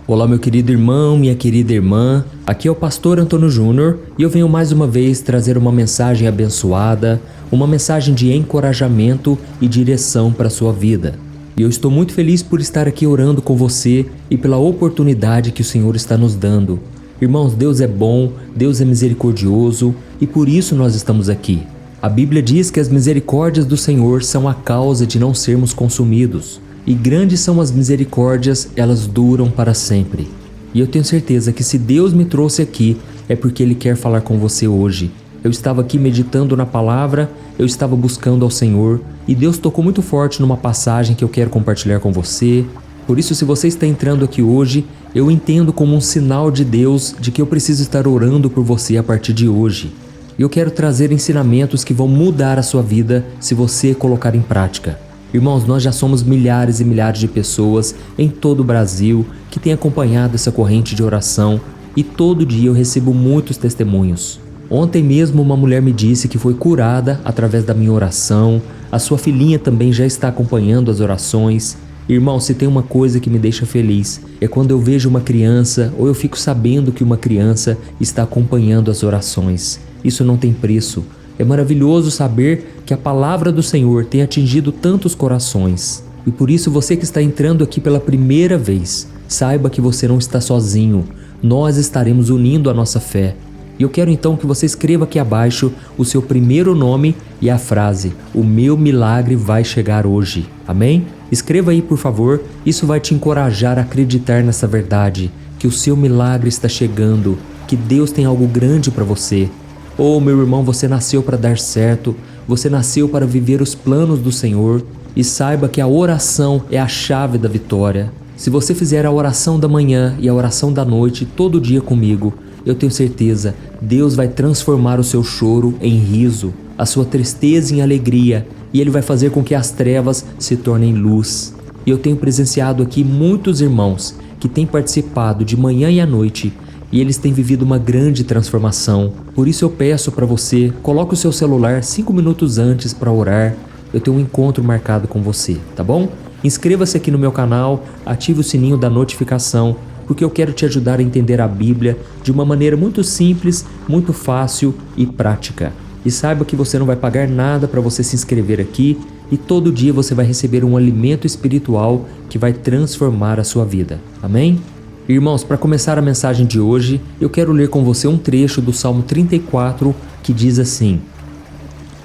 Olá, meu querido irmão, minha querida irmã, aqui é o pastor Antônio Júnior e eu venho mais uma vez trazer uma mensagem abençoada, uma mensagem de encorajamento e direção para a sua vida. E eu estou muito feliz por estar aqui orando com você e pela oportunidade que o Senhor está nos dando. Irmãos, Deus é bom, Deus é misericordioso e por isso nós estamos aqui. A Bíblia diz que as misericórdias do Senhor são a causa de não sermos consumidos. E grandes são as misericórdias, elas duram para sempre. E eu tenho certeza que se Deus me trouxe aqui, é porque Ele quer falar com você hoje. Eu estava aqui meditando na palavra, eu estava buscando ao Senhor, e Deus tocou muito forte numa passagem que eu quero compartilhar com você. Por isso, se você está entrando aqui hoje, eu entendo como um sinal de Deus de que eu preciso estar orando por você a partir de hoje. E eu quero trazer ensinamentos que vão mudar a sua vida se você colocar em prática. Irmãos, nós já somos milhares e milhares de pessoas em todo o Brasil que têm acompanhado essa corrente de oração e todo dia eu recebo muitos testemunhos. Ontem mesmo uma mulher me disse que foi curada através da minha oração, a sua filhinha também já está acompanhando as orações. Irmão, se tem uma coisa que me deixa feliz, é quando eu vejo uma criança ou eu fico sabendo que uma criança está acompanhando as orações. Isso não tem preço. É maravilhoso saber que a palavra do Senhor tem atingido tantos corações. E por isso você que está entrando aqui pela primeira vez, saiba que você não está sozinho. Nós estaremos unindo a nossa fé. E eu quero então que você escreva aqui abaixo o seu primeiro nome e a frase: "O meu milagre vai chegar hoje". Amém? Escreva aí, por favor. Isso vai te encorajar a acreditar nessa verdade, que o seu milagre está chegando, que Deus tem algo grande para você. Oh, meu irmão, você nasceu para dar certo, você nasceu para viver os planos do Senhor e saiba que a oração é a chave da vitória. Se você fizer a oração da manhã e a oração da noite todo dia comigo, eu tenho certeza, Deus vai transformar o seu choro em riso, a sua tristeza em alegria e Ele vai fazer com que as trevas se tornem luz. E eu tenho presenciado aqui muitos irmãos que têm participado de manhã e à noite e eles têm vivido uma grande transformação. Por isso eu peço para você, coloque o seu celular 5 minutos antes para orar. Eu tenho um encontro marcado com você, tá bom? Inscreva-se aqui no meu canal, ative o sininho da notificação, porque eu quero te ajudar a entender a Bíblia de uma maneira muito simples, muito fácil e prática. E saiba que você não vai pagar nada para você se inscrever aqui e todo dia você vai receber um alimento espiritual que vai transformar a sua vida. Amém? Irmãos, para começar a mensagem de hoje, eu quero ler com você um trecho do Salmo 34 que diz assim: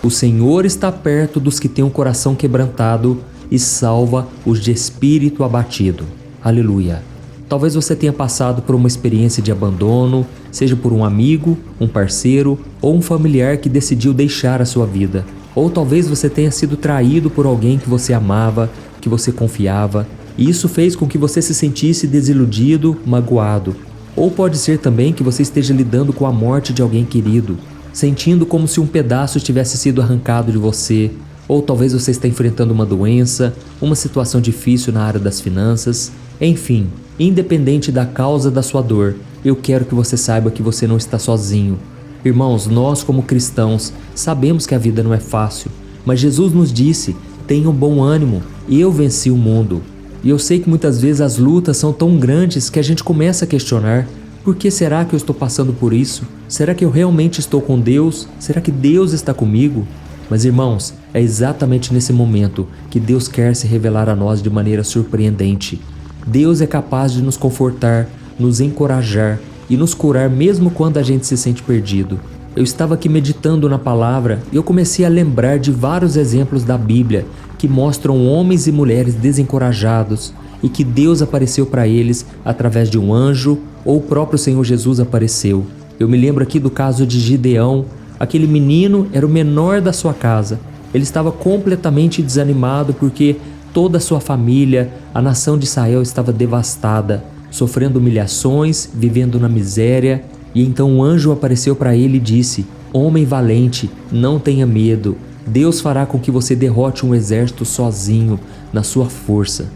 "O Senhor está perto dos que têm o coração quebrantado e salva os de espírito abatido." Aleluia! Talvez você tenha passado por uma experiência de abandono, seja por um amigo, um parceiro ou um familiar que decidiu deixar a sua vida. Ou talvez você tenha sido traído por alguém que você amava, que você confiava. E isso fez com que você se sentisse desiludido, magoado. Ou pode ser também que você esteja lidando com a morte de alguém querido, sentindo como se um pedaço tivesse sido arrancado de você. Ou talvez você esteja enfrentando uma doença, uma situação difícil na área das finanças. Enfim, independente da causa da sua dor, eu quero que você saiba que você não está sozinho. Irmãos, nós como cristãos sabemos que a vida não é fácil, mas Jesus nos disse: "Tenham bom ânimo, eu venci o mundo." E eu sei que muitas vezes as lutas são tão grandes que a gente começa a questionar: por que será que eu estou passando por isso? Será que eu realmente estou com Deus? Será que Deus está comigo? Mas irmãos, é exatamente nesse momento que Deus quer se revelar a nós de maneira surpreendente. Deus é capaz de nos confortar, nos encorajar e nos curar mesmo quando a gente se sente perdido. Eu estava aqui meditando na palavra e eu comecei a lembrar de vários exemplos da Bíblia que mostram homens e mulheres desencorajados e que Deus apareceu para eles através de um anjo ou o próprio Senhor Jesus apareceu. Eu me lembro aqui do caso de Gideão. Aquele menino era o menor da sua casa. Ele estava completamente desanimado porque toda a sua família, a nação de Israel estava devastada, sofrendo humilhações, vivendo na miséria. E então um anjo apareceu para ele e disse: "Homem valente, não tenha medo. Deus fará com que você derrote um exército sozinho, na sua força."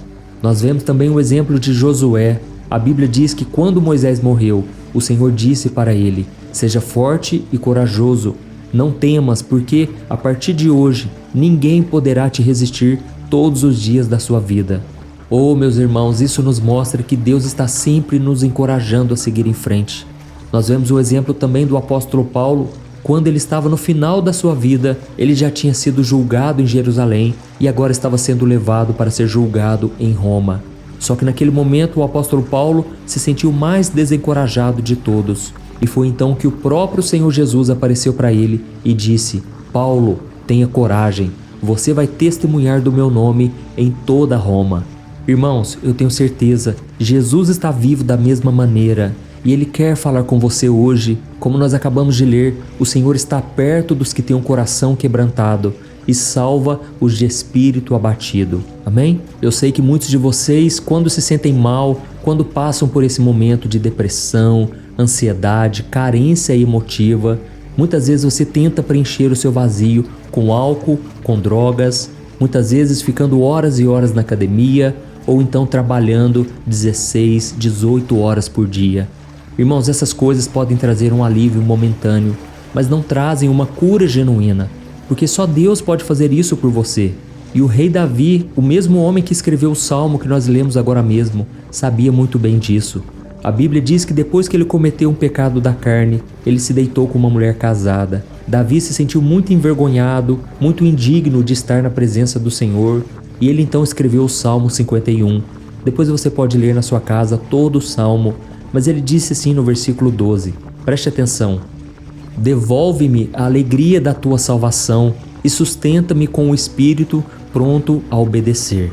Nós vemos também o exemplo de Josué. A Bíblia diz que quando Moisés morreu, o Senhor disse para ele: "Seja forte e corajoso. Não temas, porque a partir de hoje ninguém poderá te resistir todos os dias da sua vida." Oh, meus irmãos, isso nos mostra que Deus está sempre nos encorajando a seguir em frente. Nós vemos o exemplo também do apóstolo Paulo. Quando ele estava no final da sua vida, ele já tinha sido julgado em Jerusalém e agora estava sendo levado para ser julgado em Roma. Só que naquele momento o apóstolo Paulo se sentiu mais desencorajado de todos. E foi então que o próprio Senhor Jesus apareceu para ele e disse: Paulo, tenha coragem, você vai testemunhar do meu nome em toda Roma. Irmãos, eu tenho certeza, Jesus está vivo da mesma maneira e Ele quer falar com você hoje. Como nós acabamos de ler, o Senhor está perto dos que têm um coração quebrantado e salva os de espírito abatido. Amém? Eu sei que muitos de vocês, quando se sentem mal, quando passam por esse momento de depressão, ansiedade, carência emotiva, muitas vezes você tenta preencher o seu vazio com álcool, com drogas, muitas vezes ficando horas e horas na academia ou então trabalhando 16, 18 horas por dia. Irmãos, essas coisas podem trazer um alívio momentâneo, mas não trazem uma cura genuína, porque só Deus pode fazer isso por você. E o rei Davi, o mesmo homem que escreveu o salmo que nós lemos agora mesmo, sabia muito bem disso. A Bíblia diz que depois que ele cometeu um pecado da carne, ele se deitou com uma mulher casada. Davi se sentiu muito envergonhado, muito indigno de estar na presença do Senhor, e ele então escreveu o Salmo 51. Depois você pode ler na sua casa todo o salmo, mas ele disse assim no versículo 12, preste atenção: devolve-me a alegria da tua salvação e sustenta-me com o espírito pronto a obedecer.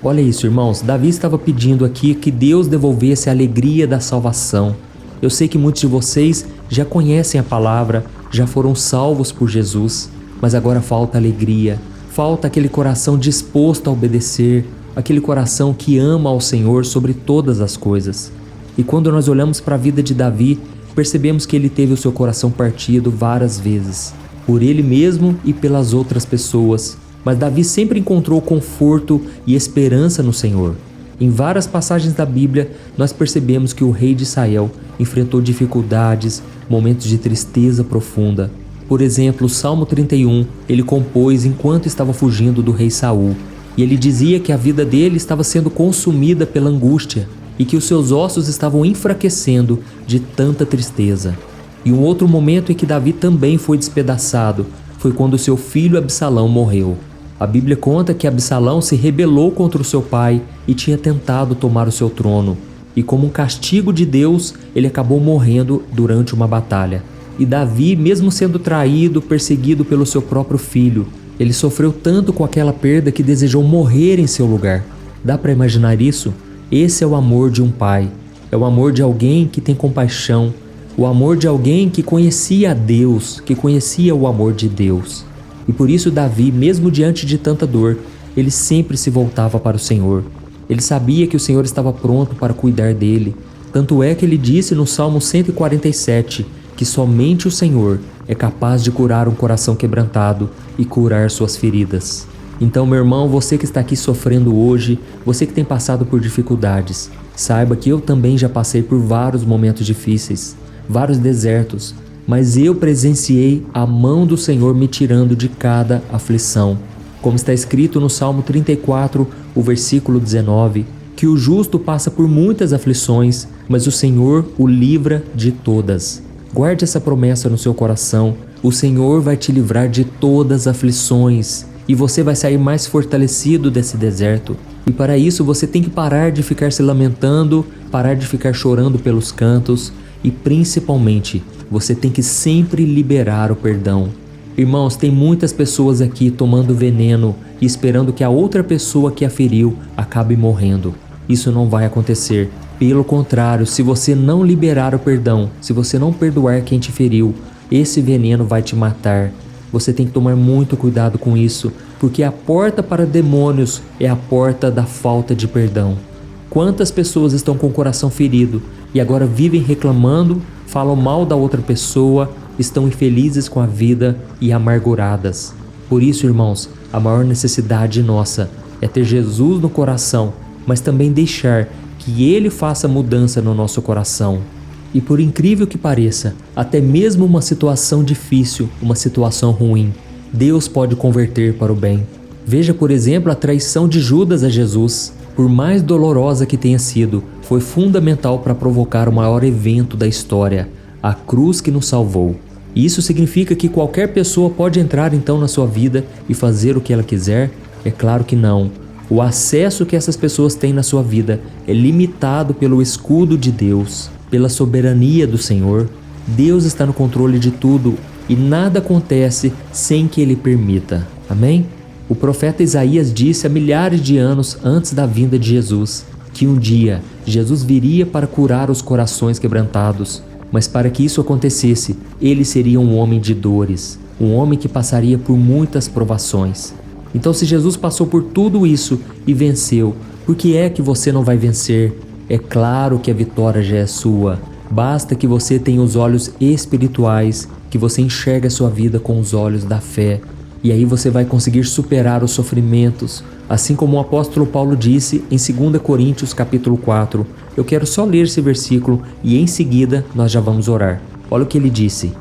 Olha isso, irmãos, Davi estava pedindo aqui que Deus devolvesse a alegria da salvação. Eu sei que muitos de vocês já conhecem a palavra, já foram salvos por Jesus, mas agora falta alegria, falta aquele coração disposto a obedecer, aquele coração que ama ao Senhor sobre todas as coisas. E quando nós olhamos para a vida de Davi, percebemos que ele teve o seu coração partido várias vezes, por ele mesmo e pelas outras pessoas. Mas Davi sempre encontrou conforto e esperança no Senhor. Em várias passagens da Bíblia, nós percebemos que o rei de Israel enfrentou dificuldades, momentos de tristeza profunda. Por exemplo, o Salmo 31, ele compôs enquanto estava fugindo do rei Saul. E ele dizia que a vida dele estava sendo consumida pela angústia e que os seus ossos estavam enfraquecendo de tanta tristeza. E um outro momento em que Davi também foi despedaçado foi quando seu filho Absalão morreu. A Bíblia conta que Absalão se rebelou contra o seu pai e tinha tentado tomar o seu trono. E como um castigo de Deus, ele acabou morrendo durante uma batalha. E Davi, mesmo sendo traído, perseguido pelo seu próprio filho, ele sofreu tanto com aquela perda que desejou morrer em seu lugar. Dá para imaginar isso? Esse é o amor de um pai. É o amor de alguém que tem compaixão. O amor de alguém que conhecia a Deus, que conhecia o amor de Deus. E por isso Davi, mesmo diante de tanta dor, ele sempre se voltava para o Senhor. Ele sabia que o Senhor estava pronto para cuidar dele. Tanto é que ele disse no Salmo 147 que somente o Senhor é capaz de curar um coração quebrantado e curar suas feridas. Então, meu irmão, você que está aqui sofrendo hoje, você que tem passado por dificuldades, saiba que eu também já passei por vários momentos difíceis, vários desertos, mas eu presenciei a mão do Senhor me tirando de cada aflição. Como está escrito no Salmo 34, o versículo 19, que o justo passa por muitas aflições, mas o Senhor o livra de todas. Guarde essa promessa no seu coração. O Senhor vai te livrar de todas as aflições e você vai sair mais fortalecido desse deserto. E para isso você tem que parar de ficar se lamentando, parar de ficar chorando pelos cantos e principalmente você tem que sempre liberar o perdão. Irmãos, tem muitas pessoas aqui tomando veneno e esperando que a outra pessoa que a feriu acabe morrendo. Isso não vai acontecer. Pelo contrário, se você não liberar o perdão, se você não perdoar quem te feriu, esse veneno vai te matar. Você tem que tomar muito cuidado com isso, porque a porta para demônios é a porta da falta de perdão. Quantas pessoas estão com o coração ferido e agora vivem reclamando, falam mal da outra pessoa, estão infelizes com a vida e amarguradas. Por isso, irmãos, a maior necessidade nossa é ter Jesus no coração, mas também deixar que Ele faça mudança no nosso coração. E por incrível que pareça, até mesmo uma situação difícil, uma situação ruim, Deus pode converter para o bem. Veja, por exemplo, a traição de Judas a Jesus. por mais dolorosa que tenha sido, foi fundamental para provocar o maior evento da história, a cruz que nos salvou. E isso significa que qualquer pessoa pode entrar então na sua vida e fazer o que ela quiser? É claro que não. O acesso que essas pessoas têm na sua vida é limitado pelo escudo de Deus, pela soberania do Senhor. Deus está no controle de tudo e nada acontece sem que Ele permita. Amém? O profeta Isaías disse há milhares de anos antes da vinda de Jesus que um dia Jesus viria para curar os corações quebrantados, mas para que isso acontecesse, Ele seria um homem de dores, um homem que passaria por muitas provações. Então, se Jesus passou por tudo isso e venceu, por que é que você não vai vencer? É claro que a vitória já é sua. Basta que você tenha os olhos espirituais, que você enxergue a sua vida com os olhos da fé. E aí você vai conseguir superar os sofrimentos, assim como o apóstolo Paulo disse em 2 Coríntios capítulo 4. Eu quero só ler esse versículo e em seguida nós já vamos orar. Olha o que ele disse: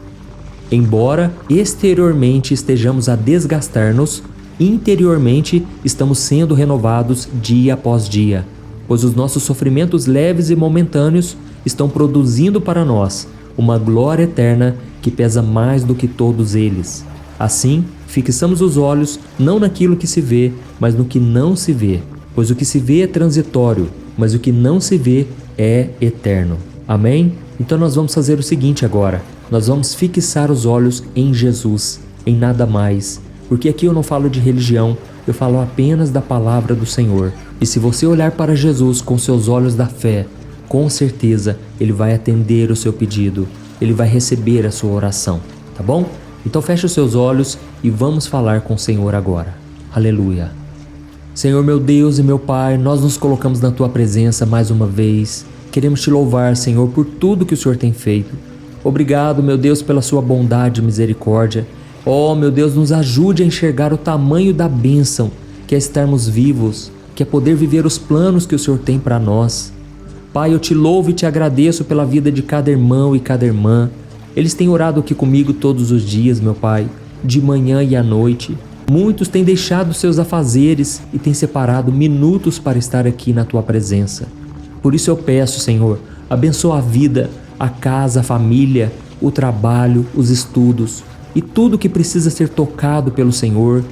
embora exteriormente estejamos a desgastar-nos, interiormente estamos sendo renovados dia após dia, pois os nossos sofrimentos leves e momentâneos estão produzindo para nós uma glória eterna que pesa mais do que todos eles. Assim, fixamos os olhos não naquilo que se vê, mas no que não se vê, pois o que se vê é transitório, mas o que não se vê é eterno. Amém? Então nós vamos fazer o seguinte agora, nós vamos fixar os olhos em Jesus, em nada mais, porque aqui eu não falo de religião, eu falo apenas da palavra do Senhor. E se você olhar para Jesus com seus olhos da fé, com certeza Ele vai atender o seu pedido, Ele vai receber a sua oração, tá bom? Então feche os seus olhos e vamos falar com o Senhor agora. Aleluia. Senhor meu Deus e meu Pai, nós nos colocamos na Tua presença mais uma vez. Queremos Te louvar, Senhor, por tudo que o Senhor tem feito. Obrigado, meu Deus, pela Sua bondade e misericórdia. Oh, meu Deus, nos ajude a enxergar o tamanho da bênção, que é estarmos vivos, que é poder viver os planos que o Senhor tem para nós. Pai, eu Te louvo e Te agradeço pela vida de cada irmão e cada irmã. Eles têm orado aqui comigo todos os dias, meu Pai, de manhã e à noite. Muitos têm deixado seus afazeres e têm separado minutos para estar aqui na Tua presença. Por isso eu peço, Senhor, abençoa a vida, a casa, a família, o trabalho, os estudos e tudo que precisa ser tocado pelo Senhor.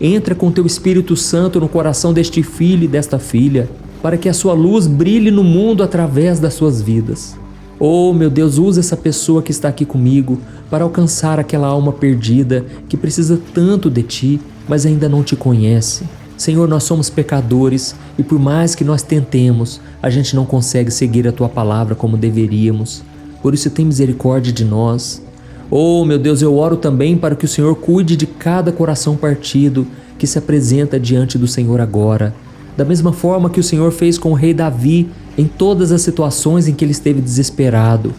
Entra com Teu Espírito Santo no coração deste filho e desta filha, para que a Sua luz brilhe no mundo através das suas vidas. Oh, meu Deus, usa essa pessoa que está aqui comigo para alcançar aquela alma perdida que precisa tanto de Ti, mas ainda não Te conhece. Senhor, nós somos pecadores e por mais que nós tentemos, a gente não consegue seguir a Tua palavra como deveríamos. Por isso, tem misericórdia de nós. Oh, meu Deus, eu oro também para que o Senhor cuide de cada coração partido que se apresenta diante do Senhor agora. Da mesma forma que o Senhor fez com o rei Davi em todas as situações em que ele esteve desesperado.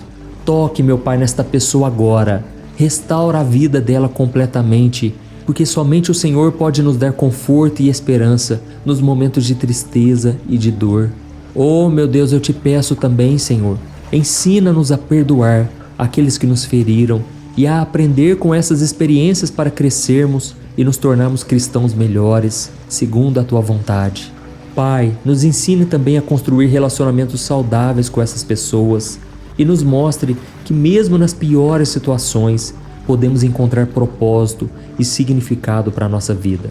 Toque, meu Pai, nesta pessoa agora. Restaura a vida dela completamente, porque somente o Senhor pode nos dar conforto e esperança nos momentos de tristeza e de dor. Oh, meu Deus, eu Te peço também, Senhor, ensina-nos a perdoar aqueles que nos feriram e a aprender com essas experiências para crescermos e nos tornarmos cristãos melhores, segundo a Tua vontade. Pai, nos ensine também a construir relacionamentos saudáveis com essas pessoas e nos mostre que mesmo nas piores situações podemos encontrar propósito e significado para a nossa vida.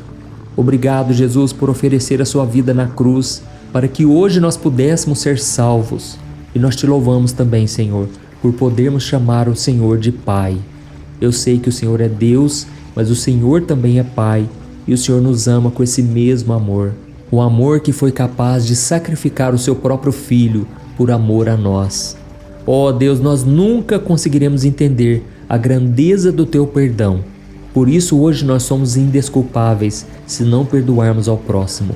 Obrigado, Jesus, por oferecer a Sua vida na cruz para que hoje nós pudéssemos ser salvos. E nós Te louvamos também, Senhor, por podermos chamar o Senhor de Pai. Eu sei que o Senhor é Deus, mas o Senhor também é Pai e o Senhor nos ama com esse mesmo amor. O amor que foi capaz de sacrificar o Seu próprio Filho por amor a nós. Ó Deus, nós nunca conseguiremos entender a grandeza do Teu perdão. Por isso hoje nós somos indesculpáveis se não perdoarmos ao próximo.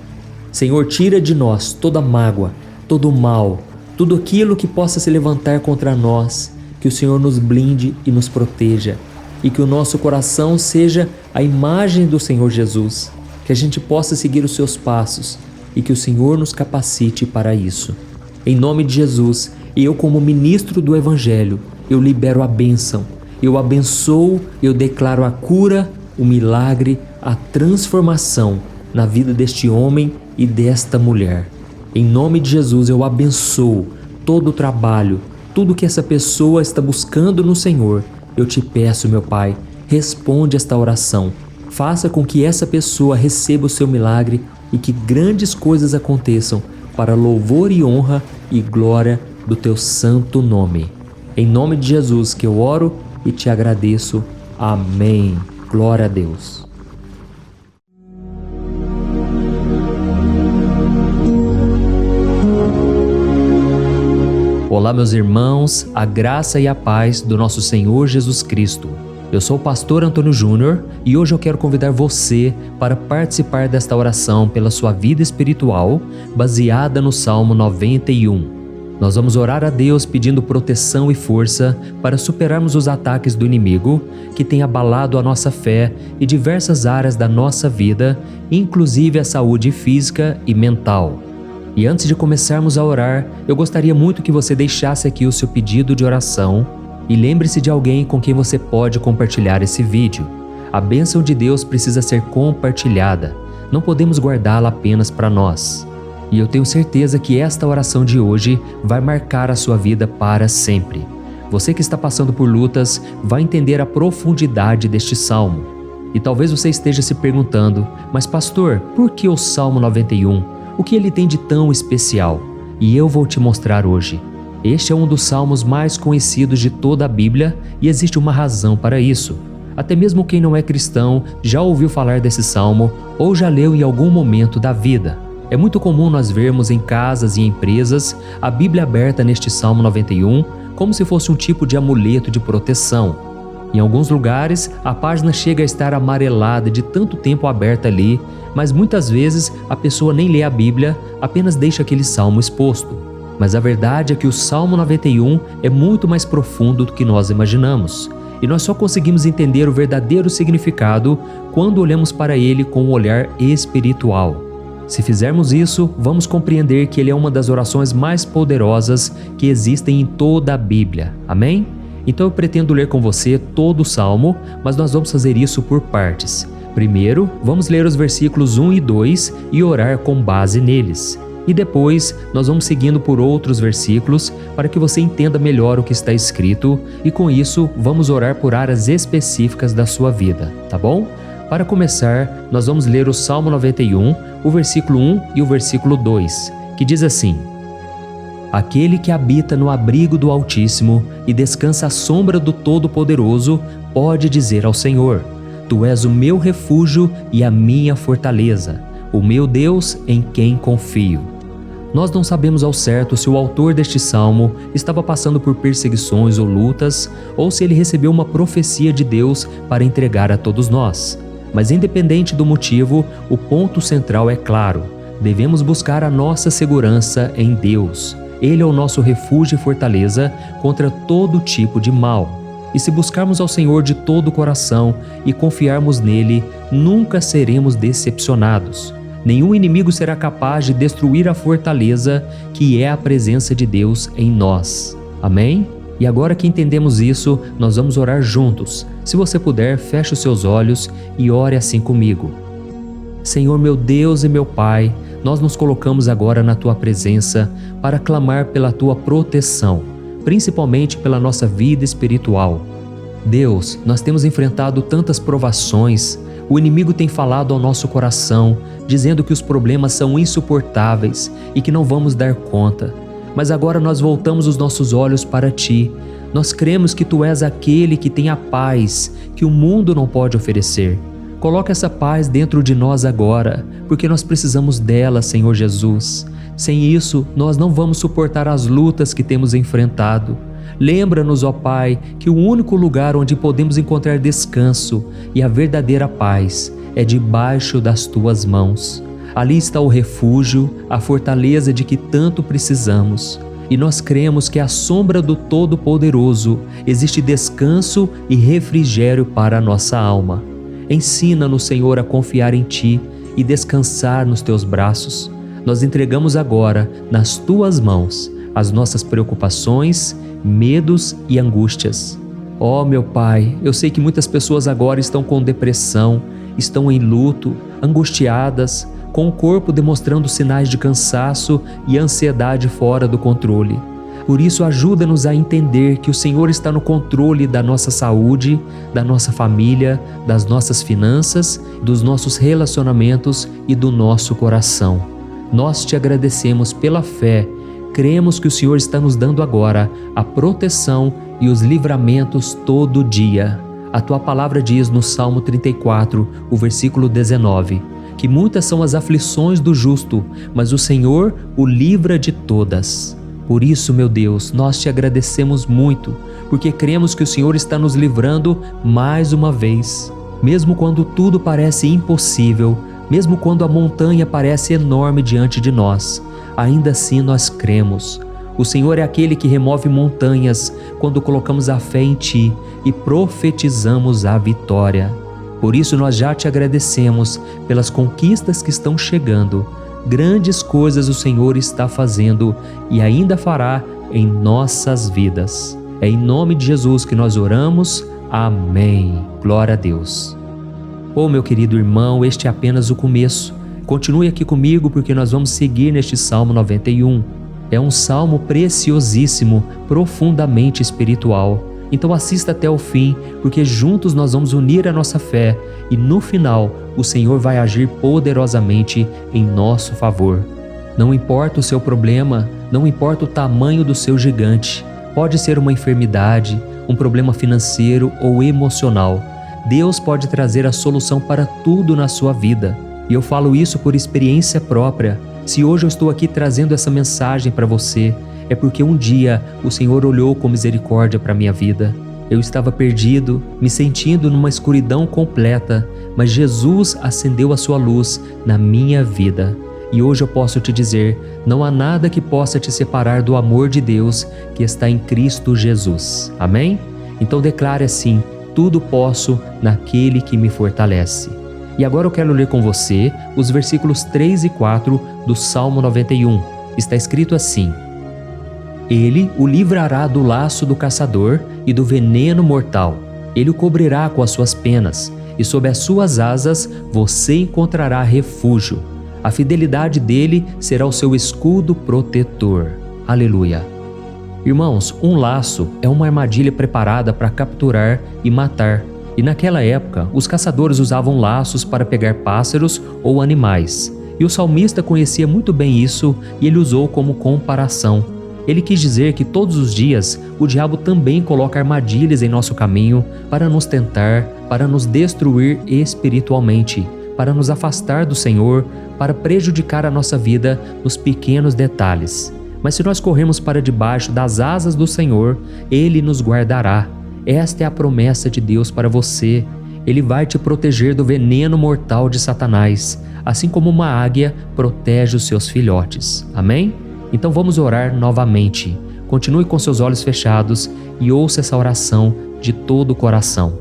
Senhor, tira de nós toda mágoa, todo mal, tudo aquilo que possa se levantar contra nós, que o Senhor nos blinde e nos proteja, e que o nosso coração seja a imagem do Senhor Jesus, que a gente possa seguir os Seus passos e que o Senhor nos capacite para isso. Em nome de Jesus, eu como ministro do Evangelho, eu libero a bênção, eu abençoo, eu declaro a cura, o milagre, a transformação na vida deste homem e desta mulher. Em nome de Jesus eu abençoo todo o trabalho, tudo que essa pessoa está buscando no Senhor. Eu te peço, meu Pai, responde esta oração. Faça com que essa pessoa receba o seu milagre e que grandes coisas aconteçam para louvor e honra e glória do teu santo nome. Em nome de Jesus que eu oro e te agradeço. Amém. Glória a Deus. Olá, meus irmãos, a graça e a paz do nosso Senhor Jesus Cristo. Eu sou o pastor Antônio Júnior e hoje eu quero convidar você para participar desta oração pela sua vida espiritual, baseada no Salmo 91. Nós vamos orar a Deus pedindo proteção e força para superarmos os ataques do inimigo que tem abalado a nossa fé e diversas áreas da nossa vida, inclusive a saúde física e mental. E antes de começarmos a orar, eu gostaria muito que você deixasse aqui o seu pedido de oração e lembre-se de alguém com quem você pode compartilhar esse vídeo. A bênção de Deus precisa ser compartilhada, não podemos guardá-la apenas para nós. E eu tenho certeza que esta oração de hoje vai marcar a sua vida para sempre. Você que está passando por lutas vai entender a profundidade deste salmo. E talvez você esteja se perguntando, mas pastor, por que o Salmo 91? O que ele tem de tão especial? E eu vou te mostrar hoje. Este é um dos salmos mais conhecidos de toda a Bíblia e existe uma razão para isso. Até mesmo quem não é cristão já ouviu falar desse salmo ou já leu em algum momento da vida. É muito comum nós vermos em casas e empresas a Bíblia aberta neste Salmo 91 como se fosse um tipo de amuleto de proteção. Em alguns lugares, a página chega a estar amarelada de tanto tempo aberta ali, mas muitas vezes a pessoa nem lê a Bíblia, apenas deixa aquele salmo exposto. Mas a verdade é que o Salmo 91 é muito mais profundo do que nós imaginamos. E nós só conseguimos entender o verdadeiro significado quando olhamos para ele com um olhar espiritual. Se fizermos isso, vamos compreender que ele é uma das orações mais poderosas que existem em toda a Bíblia. Amém? Então eu pretendo ler com você todo o Salmo, mas nós vamos fazer isso por partes. Primeiro, vamos ler os versículos 1 e 2 e orar com base neles. E depois, nós vamos seguindo por outros versículos para que você entenda melhor o que está escrito e com isso, vamos orar por áreas específicas da sua vida, tá bom? Para começar, nós vamos ler o Salmo 91, o versículo 1 e o versículo 2, que diz assim: Aquele que habita no abrigo do Altíssimo e descansa à sombra do Todo-Poderoso pode dizer ao Senhor: Tu és o meu refúgio e a minha fortaleza, o meu Deus em quem confio. Nós não sabemos ao certo se o autor deste salmo estava passando por perseguições ou lutas, ou se ele recebeu uma profecia de Deus para entregar a todos nós. Mas independente do motivo, o ponto central é claro: devemos buscar a nossa segurança em Deus. Ele é o nosso refúgio e fortaleza contra todo tipo de mal. E se buscarmos ao Senhor de todo o coração e confiarmos nele, nunca seremos decepcionados. Nenhum inimigo será capaz de destruir a fortaleza que é a presença de Deus em nós. Amém? E agora que entendemos isso, nós vamos orar juntos. Se você puder, feche os seus olhos e ore assim comigo. Senhor meu Deus e meu Pai, nós nos colocamos agora na Tua presença para clamar pela Tua proteção, principalmente pela nossa vida espiritual. Deus, nós temos enfrentado tantas provações, o inimigo tem falado ao nosso coração, dizendo que os problemas são insuportáveis e que não vamos dar conta. Mas agora nós voltamos os nossos olhos para Ti. Nós cremos que Tu és aquele que tem a paz que o mundo não pode oferecer. Coloca essa paz dentro de nós agora, porque nós precisamos dela, Senhor Jesus. Sem isso, nós não vamos suportar as lutas que temos enfrentado. Lembra-nos, ó Pai, que o único lugar onde podemos encontrar descanso e a verdadeira paz é debaixo das Tuas mãos. Ali está o refúgio, a fortaleza de que tanto precisamos. E nós cremos que à sombra do Todo-Poderoso existe descanso e refrigério para a nossa alma. Ensina-nos, Senhor, a confiar em Ti e descansar nos Teus braços. Nós entregamos agora, nas Tuas mãos, as nossas preocupações, medos e angústias. Ó meu Pai, eu sei que muitas pessoas agora estão com depressão, estão em luto, angustiadas, com o corpo demonstrando sinais de cansaço e ansiedade fora do controle. Por isso, ajuda-nos a entender que o Senhor está no controle da nossa saúde, da nossa família, das nossas finanças, dos nossos relacionamentos e do nosso coração. Nós te agradecemos pela fé. Cremos que o Senhor está nos dando agora a proteção e os livramentos todo dia. A tua palavra diz no Salmo 34, o versículo 19, que muitas são as aflições do justo, mas o Senhor o livra de todas. Por isso, meu Deus, nós te agradecemos muito, porque cremos que o Senhor está nos livrando mais uma vez. Mesmo quando tudo parece impossível, mesmo quando a montanha parece enorme diante de nós, ainda assim nós cremos. O Senhor é aquele que remove montanhas quando colocamos a fé em Ti e profetizamos a vitória. Por isso nós já te agradecemos pelas conquistas que estão chegando. Grandes coisas o Senhor está fazendo e ainda fará em nossas vidas. É em nome de Jesus que nós oramos. Amém. Glória a Deus. Oh, meu querido irmão, este é apenas o começo. Continue aqui comigo porque nós vamos seguir neste Salmo 91. É um salmo preciosíssimo, profundamente espiritual. Então assista até o fim, porque juntos nós vamos unir a nossa fé e no final o Senhor vai agir poderosamente em nosso favor. Não importa o seu problema, não importa o tamanho do seu gigante, pode ser uma enfermidade, um problema financeiro ou emocional. Deus pode trazer a solução para tudo na sua vida. E eu falo isso por experiência própria. Se hoje eu estou aqui trazendo essa mensagem para você, é porque um dia o Senhor olhou com misericórdia para a minha vida. Eu estava perdido, me sentindo numa escuridão completa, mas Jesus acendeu a sua luz na minha vida. E hoje eu posso te dizer, não há nada que possa te separar do amor de Deus que está em Cristo Jesus. Amém? Então declare assim: tudo posso naquele que me fortalece. E agora eu quero ler com você os versículos 3 e 4 do Salmo 91. Está escrito assim: Ele o livrará do laço do caçador e do veneno mortal. Ele o cobrirá com as suas penas, e sob as suas asas você encontrará refúgio. A fidelidade dele será o seu escudo protetor. Aleluia. Irmãos, um laço é uma armadilha preparada para capturar e matar. E naquela época, os caçadores usavam laços para pegar pássaros ou animais. E o salmista conhecia muito bem isso e ele usou como comparação. Ele quis dizer que todos os dias o diabo também coloca armadilhas em nosso caminho para nos tentar, para nos destruir espiritualmente, para nos afastar do Senhor, para prejudicar a nossa vida nos pequenos detalhes. Mas se nós corrermos para debaixo das asas do Senhor, Ele nos guardará. Esta é a promessa de Deus para você. Ele vai te proteger do veneno mortal de Satanás, assim como uma águia protege os seus filhotes. Amém? Então vamos orar novamente. Continue com seus olhos fechados e ouça essa oração de todo o coração.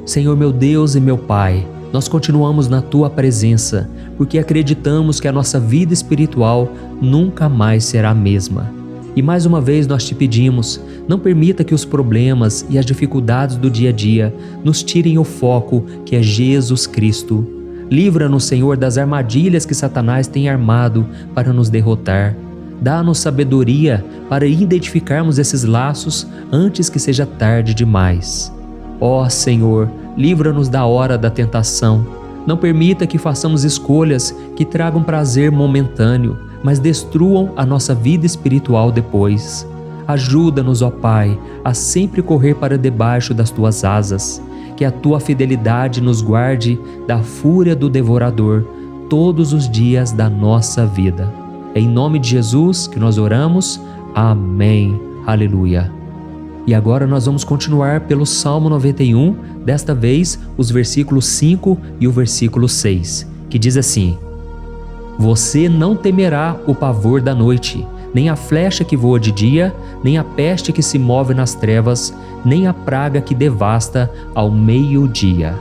Senhor meu Deus e meu Pai, nós continuamos na Tua presença, porque acreditamos que a nossa vida espiritual nunca mais será a mesma. E mais uma vez nós te pedimos, não permita que os problemas e as dificuldades do dia a dia nos tirem o foco que é Jesus Cristo. Livra-nos, Senhor, das armadilhas que Satanás tem armado para nos derrotar. Dá-nos sabedoria para identificarmos esses laços antes que seja tarde demais. Ó Senhor, livra-nos da hora da tentação. Não permita que façamos escolhas que tragam prazer momentâneo, mas destruam a nossa vida espiritual depois. Ajuda-nos, ó Pai, a sempre correr para debaixo das Tuas asas, que a Tua fidelidade nos guarde da fúria do devorador todos os dias da nossa vida. É em nome de Jesus que nós oramos. Amém. Aleluia. E agora nós vamos continuar pelo Salmo 91, desta vez os versículos 5 e o versículo 6, que diz assim: Você não temerá o pavor da noite, nem a flecha que voa de dia, nem a peste que se move nas trevas, nem a praga que devasta ao meio-dia.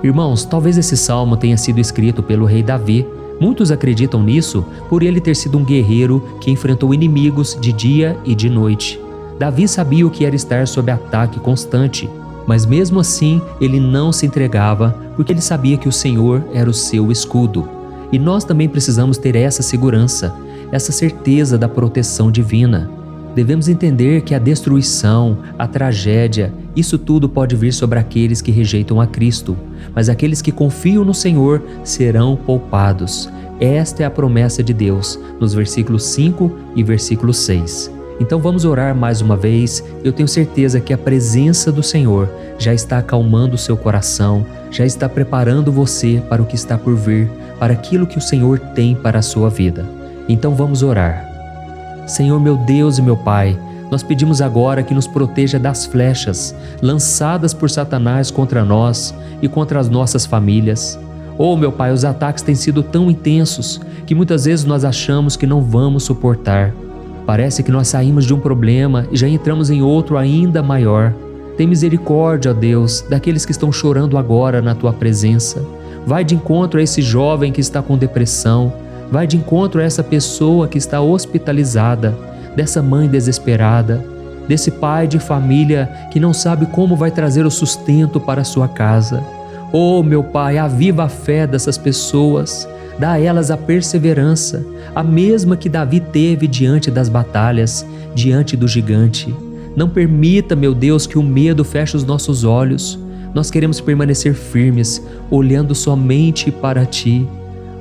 Irmãos, talvez esse salmo tenha sido escrito pelo rei Davi. Muitos acreditam nisso por ele ter sido um guerreiro que enfrentou inimigos de dia e de noite. Davi sabia o que era estar sob ataque constante, mas mesmo assim ele não se entregava porque ele sabia que o Senhor era o seu escudo. E nós também precisamos ter essa segurança, essa certeza da proteção divina. Devemos entender que a destruição, a tragédia, isso tudo pode vir sobre aqueles que rejeitam a Cristo, mas aqueles que confiam no Senhor serão poupados. Esta é a promessa de Deus, nos versículos 5 e versículo 6. Então vamos orar mais uma vez. Eu tenho certeza que a presença do Senhor já está acalmando o seu coração, já está preparando você para o que está por vir, para aquilo que o Senhor tem para a sua vida. Então vamos orar. Senhor meu Deus e meu Pai, nós pedimos agora que nos proteja das flechas lançadas por Satanás contra nós e contra as nossas famílias. Oh meu Pai, os ataques têm sido tão intensos que muitas vezes nós achamos que não vamos suportar. Parece que nós saímos de um problema e já entramos em outro ainda maior. Tem misericórdia, ó Deus, daqueles que estão chorando agora na Tua presença. Vai de encontro a esse jovem que está com depressão. Vai de encontro a essa pessoa que está hospitalizada, dessa mãe desesperada, desse pai de família que não sabe como vai trazer o sustento para a sua casa. Oh, meu Pai, aviva a fé dessas pessoas, dá a elas a perseverança, a mesma que Davi teve diante das batalhas, diante do gigante. Não permita, meu Deus, que o medo feche os nossos olhos. Nós queremos permanecer firmes, olhando somente para Ti.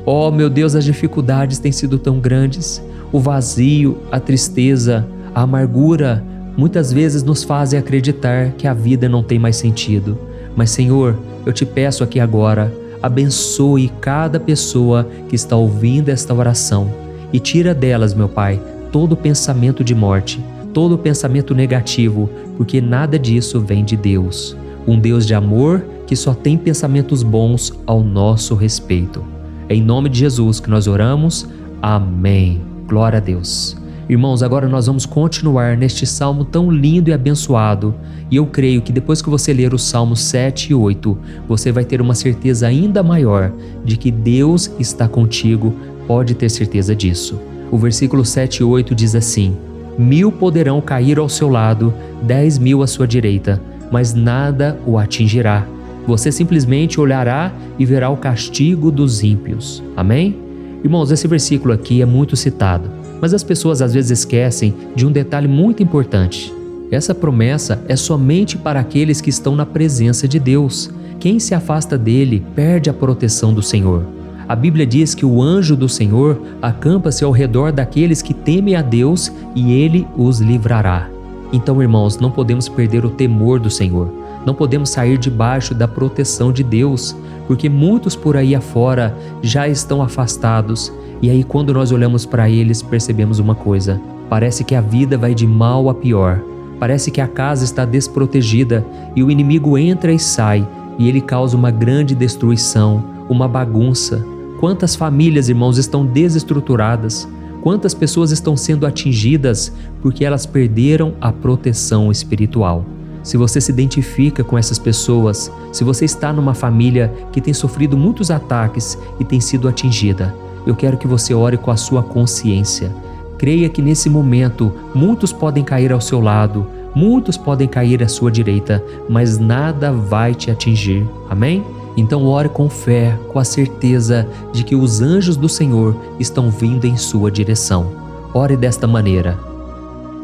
Oh, meu Deus, as dificuldades têm sido tão grandes. O vazio, a tristeza, a amargura, muitas vezes nos fazem acreditar que a vida não tem mais sentido. Mas, Senhor, eu te peço aqui agora, abençoe cada pessoa que está ouvindo esta oração e tira delas, meu Pai, todo pensamento de morte, todo pensamento negativo, porque nada disso vem de Deus. Um Deus de amor que só tem pensamentos bons ao nosso respeito. É em nome de Jesus que nós oramos. Amém. Glória a Deus. Irmãos, agora nós vamos continuar neste salmo tão lindo e abençoado. E eu creio que depois que você ler os salmos 7 e 8, você vai ter uma certeza ainda maior de que Deus está contigo. Pode ter certeza disso. O versículo 7 e 8 diz assim: 1000 poderão cair ao seu lado, 10.000 à sua direita, mas nada o atingirá. Você simplesmente olhará e verá o castigo dos ímpios. Amém? Irmãos, esse versículo aqui é muito citado, mas as pessoas às vezes esquecem de um detalhe muito importante. Essa promessa é somente para aqueles que estão na presença de Deus. Quem se afasta dele perde a proteção do Senhor. A Bíblia diz que o anjo do Senhor acampa-se ao redor daqueles que temem a Deus e ele os livrará. Então, irmãos, não podemos perder o temor do Senhor. Não podemos sair debaixo da proteção de Deus, porque muitos por aí afora já estão afastados. E aí quando nós olhamos para eles, percebemos uma coisa: parece que a vida vai de mal a pior. Parece que a casa está desprotegida e o inimigo entra e sai e ele causa uma grande destruição, uma bagunça. Quantas famílias, irmãos, estão desestruturadas? Quantas pessoas estão sendo atingidas porque elas perderam a proteção espiritual? Se você se identifica com essas pessoas, se você está numa família que tem sofrido muitos ataques e tem sido atingida, eu quero que você ore com a sua consciência. Creia que nesse momento muitos podem cair ao seu lado, muitos podem cair à sua direita, mas nada vai te atingir. Amém? Então ore com fé, com a certeza de que os anjos do Senhor estão vindo em sua direção. Ore desta maneira: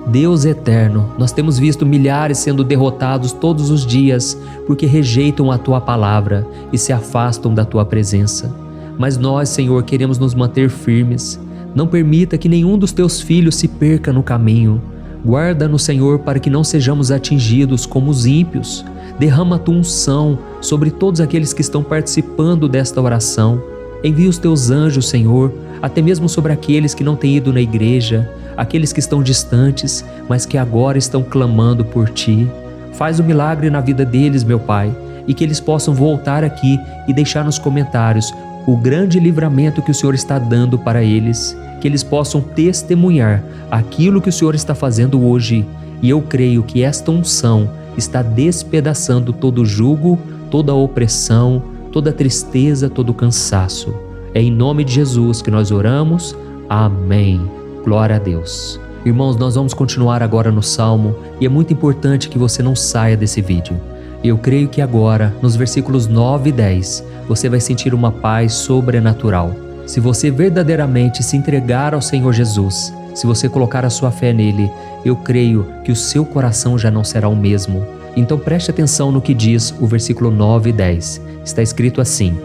Deus eterno, nós temos visto milhares sendo derrotados todos os dias porque rejeitam a Tua palavra e se afastam da Tua presença. Mas nós, Senhor, queremos nos manter firmes. Não permita que nenhum dos Teus filhos se perca no caminho. Guarda-nos, Senhor, para que não sejamos atingidos como os ímpios. Derrama a Tua unção sobre todos aqueles que estão participando desta oração. Envia os Teus anjos, Senhor, até mesmo sobre aqueles que não têm ido na igreja, aqueles que estão distantes, mas que agora estão clamando por Ti. Faz um milagre na vida deles, meu Pai, e que eles possam voltar aqui e deixar nos comentários o grande livramento que o Senhor está dando para eles, que eles possam testemunhar aquilo que o Senhor está fazendo hoje. E eu creio que esta unção está despedaçando todo jugo, toda opressão, toda tristeza, todo cansaço. É em nome de Jesus que nós oramos. Amém. Glória a Deus. Irmãos, nós vamos continuar agora no Salmo e é muito importante que você não saia desse vídeo. Eu creio que agora, nos versículos 9 e 10, você vai sentir uma paz sobrenatural. Se você verdadeiramente se entregar ao Senhor Jesus, se você colocar a sua fé nele, eu creio que o seu coração já não será o mesmo. Então preste atenção no que diz o versículo 9 e 10. Está escrito assim: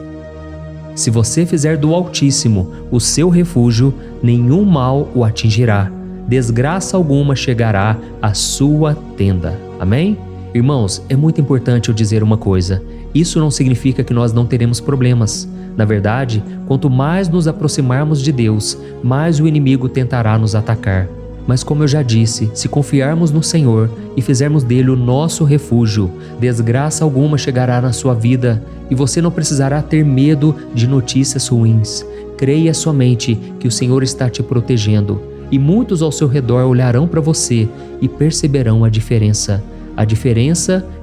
se você fizer do Altíssimo o seu refúgio, nenhum mal o atingirá, desgraça alguma chegará à sua tenda. Amém? Irmãos, é muito importante eu dizer uma coisa. Isso não significa que nós não teremos problemas. Na verdade, quanto mais nos aproximarmos de Deus, mais o inimigo tentará nos atacar. Mas como eu já disse, se confiarmos no Senhor e fizermos dele o nosso refúgio, desgraça alguma chegará na sua vida e você não precisará ter medo de notícias ruins. Creia somente que o Senhor está te protegendo e muitos ao seu redor olharão para você e perceberão a diferença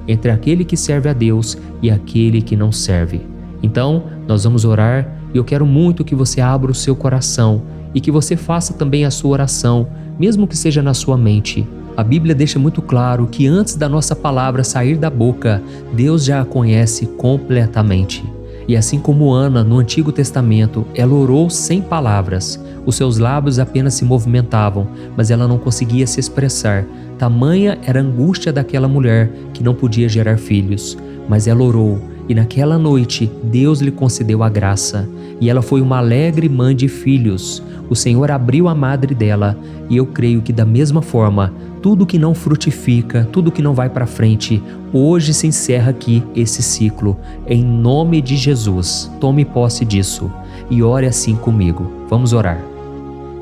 entre aquele que serve a Deus e aquele que não serve. Então, nós vamos orar e eu quero muito que você abra o seu coração e que você faça também a sua oração, mesmo que seja na sua mente. A Bíblia deixa muito claro que antes da nossa palavra sair da boca, Deus já a conhece completamente. E assim como Ana, no Antigo Testamento, ela orou sem palavras. Os seus lábios apenas se movimentavam, mas ela não conseguia se expressar. Tamanha era a angústia daquela mulher que não podia gerar filhos. Mas ela orou, e naquela noite Deus lhe concedeu a graça. E ela foi uma alegre mãe de filhos. O Senhor abriu a madre dela, e eu creio que da mesma forma, tudo que não frutifica, tudo que não vai para frente, hoje se encerra aqui esse ciclo. Em nome de Jesus, tome posse disso e ore assim comigo. Vamos orar.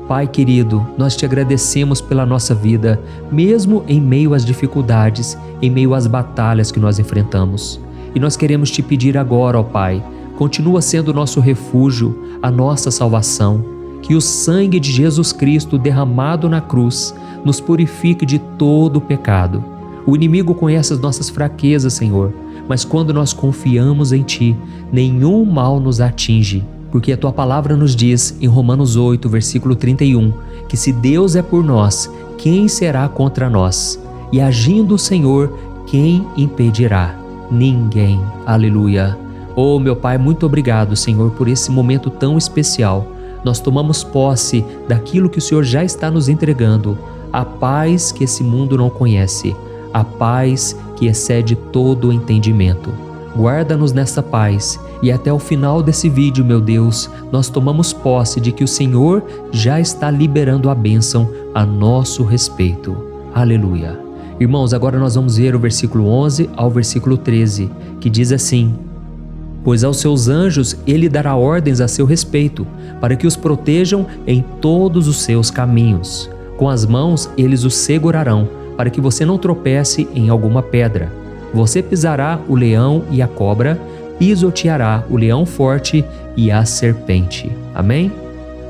Pai querido, nós te agradecemos pela nossa vida, mesmo em meio às dificuldades, em meio às batalhas que nós enfrentamos. E nós queremos te pedir agora, ó Pai, continua sendo o nosso refúgio, a nossa salvação. Que o sangue de Jesus Cristo derramado na cruz nos purifique de todo o pecado. O inimigo conhece as nossas fraquezas, Senhor, mas quando nós confiamos em Ti, nenhum mal nos atinge, porque a Tua palavra nos diz em Romanos 8, versículo 31, que se Deus é por nós, quem será contra nós? E agindo o Senhor, quem impedirá? Ninguém. Aleluia. Oh, meu Pai, muito obrigado, Senhor, por esse momento tão especial. Nós tomamos posse daquilo que o Senhor já está nos entregando, a paz que esse mundo não conhece, a paz que excede todo o entendimento. Guarda-nos nessa paz e até o final desse vídeo, meu Deus, nós tomamos posse de que o Senhor já está liberando a bênção a nosso respeito. Aleluia. Irmãos, agora nós vamos ver o versículo 11 ao versículo 13, que diz assim: pois aos seus anjos ele dará ordens a seu respeito, para que os protejam em todos os seus caminhos. Com as mãos eles os segurarão, para que você não tropece em alguma pedra. Você pisará o leão e a cobra, pisoteará o leão forte e a serpente. Amém?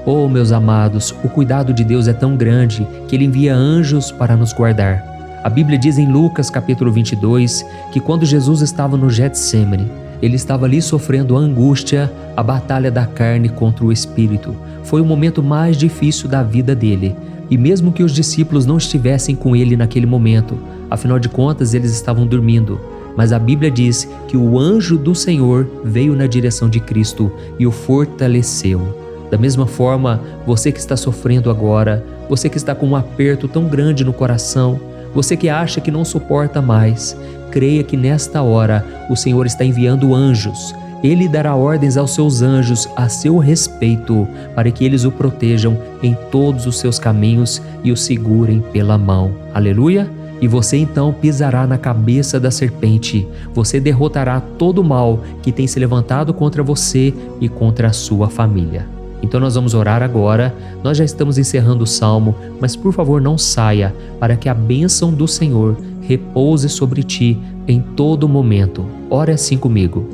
Oh, meus amados, o cuidado de Deus é tão grande que Ele envia anjos para nos guardar. A Bíblia diz em Lucas capítulo 22 que quando Jesus estava no Getsêmani, Ele estava ali sofrendo a angústia, a batalha da carne contra o espírito. Foi o momento mais difícil da vida dele. E mesmo que os discípulos não estivessem com ele naquele momento, afinal de contas eles estavam dormindo. Mas a Bíblia diz que o anjo do Senhor veio na direção de Cristo e o fortaleceu. Da mesma forma, você que está sofrendo agora, você que está com um aperto tão grande no coração, você que acha que não suporta mais, creia que nesta hora o Senhor está enviando anjos. Ele dará ordens aos seus anjos a seu respeito, para que eles o protejam em todos os seus caminhos e o segurem pela mão. Aleluia! E você então pisará na cabeça da serpente. Você derrotará todo o mal que tem se levantado contra você e contra a sua família. Então nós vamos orar agora. Nós já estamos encerrando o salmo, mas por favor não saia, para que a bênção do Senhor repouse sobre ti em todo momento. Ore assim comigo.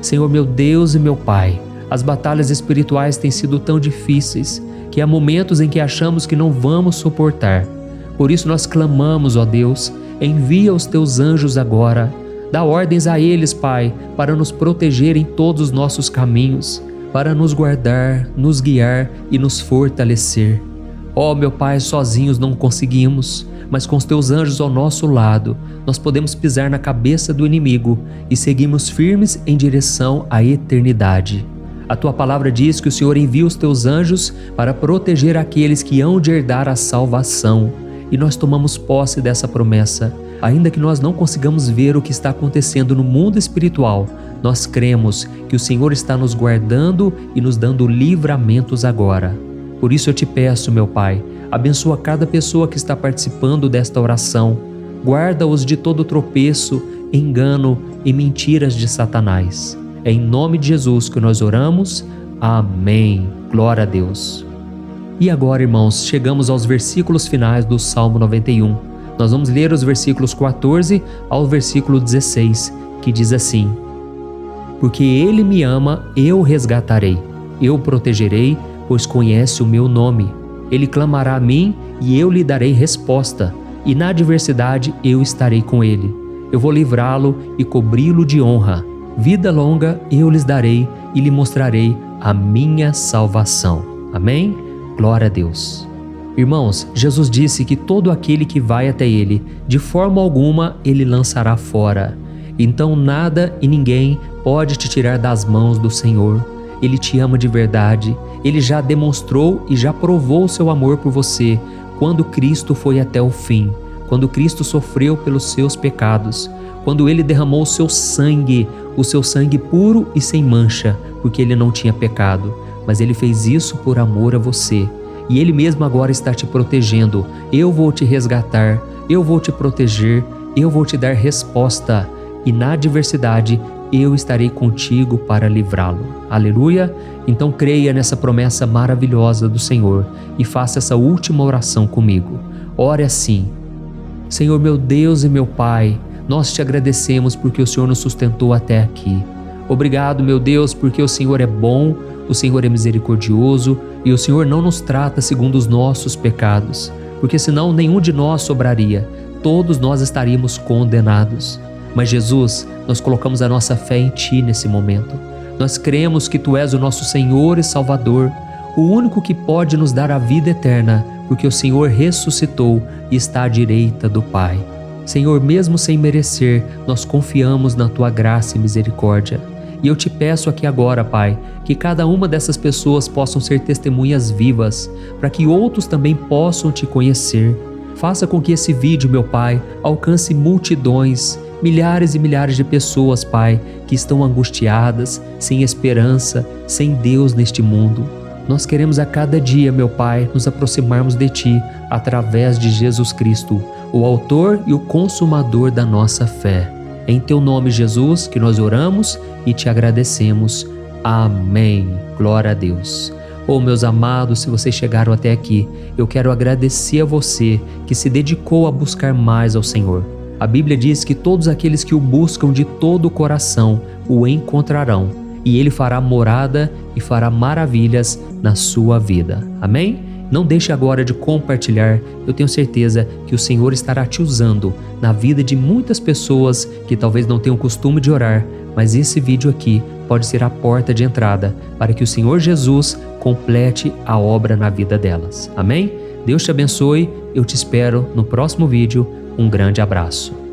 Senhor meu Deus e meu Pai, as batalhas espirituais têm sido tão difíceis que há momentos em que achamos que não vamos suportar. Por isso nós clamamos, ó Deus, envia os teus anjos agora. Dá ordens a eles, Pai, para nos proteger em todos os nossos caminhos, para nos guardar, nos guiar e nos fortalecer. Ó meu Pai, sozinhos não conseguimos, mas com os teus anjos ao nosso lado, nós podemos pisar na cabeça do inimigo e seguimos firmes em direção à eternidade. A tua palavra diz que o Senhor envia os teus anjos para proteger aqueles que hão de herdar a salvação. E nós tomamos posse dessa promessa. Ainda que nós não consigamos ver o que está acontecendo no mundo espiritual, nós cremos que o Senhor está nos guardando e nos dando livramentos agora. Por isso eu te peço, meu Pai, abençoa cada pessoa que está participando desta oração. Guarda-os de todo tropeço, engano e mentiras de Satanás. É em nome de Jesus que nós oramos. Amém. Glória a Deus. E agora, irmãos, chegamos aos versículos finais do Salmo 91. Nós vamos ler os versículos 14 ao versículo 16, que diz assim: Porque Ele me ama, eu o resgatarei. Eu o protegerei, pois conhece o meu nome. Ele clamará a mim e eu lhe darei resposta. E na adversidade eu estarei com ele. Eu vou livrá-lo e cobri-lo de honra. Vida longa eu lhes darei e lhe mostrarei a minha salvação. Amém? Glória a Deus. Irmãos, Jesus disse que todo aquele que vai até ele, de forma alguma ele lançará fora. Então nada e ninguém pode te tirar das mãos do Senhor. Ele te ama de verdade. Ele já demonstrou e já provou seu amor por você quando Cristo foi até o fim, quando Cristo sofreu pelos seus pecados, quando Ele derramou o seu sangue puro e sem mancha, porque Ele não tinha pecado, mas Ele fez isso por amor a você. E Ele mesmo agora está te protegendo. Eu vou te resgatar, eu vou te proteger, eu vou te dar resposta. E na adversidade, eu estarei contigo para livrá-lo. Aleluia! Então creia nessa promessa maravilhosa do Senhor e faça essa última oração comigo. Ore assim: Senhor meu Deus e meu Pai, nós te agradecemos porque o Senhor nos sustentou até aqui. Obrigado, meu Deus, porque o Senhor é bom, o Senhor é misericordioso e o Senhor não nos trata segundo os nossos pecados, porque senão nenhum de nós sobraria, todos nós estaríamos condenados. Mas Jesus, nós colocamos a nossa fé em Ti nesse momento. Nós cremos que Tu és o nosso Senhor e Salvador, o único que pode nos dar a vida eterna, porque o Senhor ressuscitou e está à direita do Pai. Senhor, mesmo sem merecer, nós confiamos na Tua graça e misericórdia. E eu te peço aqui agora, Pai, que cada uma dessas pessoas possam ser testemunhas vivas, para que outros também possam Te conhecer. Faça com que esse vídeo, meu Pai, alcance multidões, milhares e milhares de pessoas, Pai, que estão angustiadas, sem esperança, sem Deus neste mundo. Nós queremos a cada dia, meu Pai, nos aproximarmos de Ti através de Jesus Cristo, o autor e o consumador da nossa fé. É em Teu nome, Jesus, que nós oramos e Te agradecemos. Amém. Glória a Deus. Oh, meus amados, se vocês chegaram até aqui, eu quero agradecer a você que se dedicou a buscar mais ao Senhor. A Bíblia diz que todos aqueles que o buscam de todo o coração o encontrarão, e Ele fará morada e fará maravilhas na sua vida. Amém? Não deixe agora de compartilhar, eu tenho certeza que o Senhor estará te usando na vida de muitas pessoas que talvez não tenham costume de orar, mas esse vídeo aqui pode ser a porta de entrada para que o Senhor Jesus complete a obra na vida delas. Amém? Deus te abençoe, eu te espero no próximo vídeo. Um grande abraço.